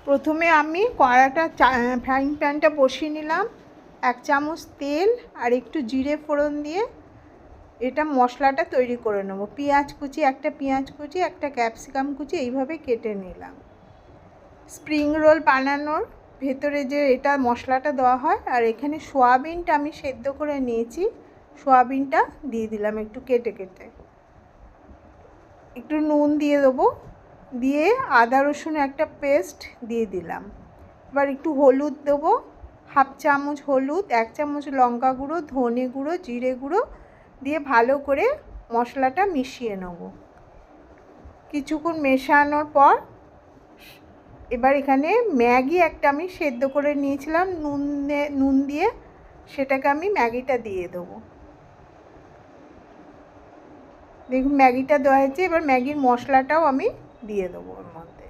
প্রথমে আমি কড়াটা ফ্রাইং প্যানটা বসিয়ে নিলাম, 1 চামচ তেল আর একটু জিরে ফোড়ন দিয়ে এটা মশলাটা তৈরি করে নেব। পেঁয়াজ কুচি, একটা পেঁয়াজ কুচি, একটা ক্যাপসিকাম কুচি এইভাবে কেটে নিলাম। স্প্রিং রোল বানানোর ভেতরে যে এটা মশলাটা দেওয়া হয়, আর এখানে সোয়াবিনটা আমি সেদ্ধ করে নিয়েছি, সোয়াবিনটা দিয়ে দিলাম একটু কেটে কেটে। একটু নুন দিয়ে দেবো, দিয়ে আদা রসুন একটা পেস্ট দিয়ে দিলাম। এবার একটু হলুদ দেবো, 1/2 চামচ হলুদ, 1 চামচ লঙ্কা গুঁড়ো, ধনে গুঁড়ো, জিরে গুঁড়ো দিয়ে ভালো করে মশলাটা মিশিয়ে নেব। কিছুক্ষণ মেশানোর পর এবার এখানে ম্যাগি একটা আমি সেদ্ধ করে নিয়েছিলাম নুন দিয়ে, সেটাকে আমি ম্যাগিটা দিয়ে দেবো। দেখুন ম্যাগিটা দেওয়া হয়েছে, এবার ম্যাগির মশলাটাও আমি দিয়ে দেবো ওর মধ্যে।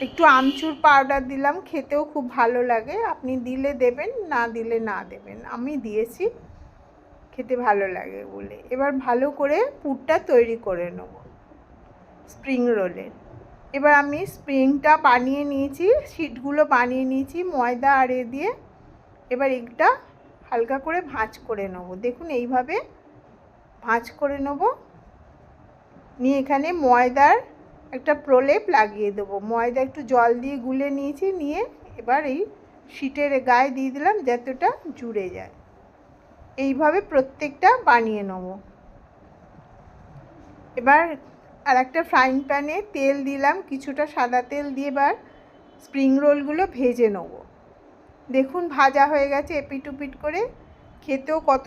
একটু আমচুর পাউডার দিলাম, খেতেও খুব ভালো লাগে, আপনি দিলে দেবেন, না দিলে না দেবেন, আমি দিয়েছি, খেতে ভালো লাগে বলে। এবার ভালো করে পুরটা তৈরি করে নেব স্প্রিং রোলের। এবার আমি স্প্রিংটা বানিয়ে নিয়েছি, শিটগুলো বানিয়ে নিয়েছি ময়দা আর এ দিয়ে। এবার এটা হালকা করে ভাঁজ করে নেব। দেখুন এইভাবে ভাঁজ করে নেব, নিয়ে এখানে ময়দার একটা প্রলেপ লাগিয়ে দেবো। ময়দা একটু জল দিয়ে গুলে নিয়েছি, নিয়ে এবার এই শিটের গায়ে দিয়ে দিলাম যাতে ওটা জুড়ে যায়। এইভাবে প্রত্যেকটা বানিয়ে নেব। এবার আর একটা ফ্রাইং প্যানে তেল দিলাম, কিছুটা সাদা তেল দিয়ে এবার স্প্রিং রোলগুলো ভেজে নেব। দেখুন ভাজা হয়ে গেছে এপিট ওপিট করে, খেতেও কত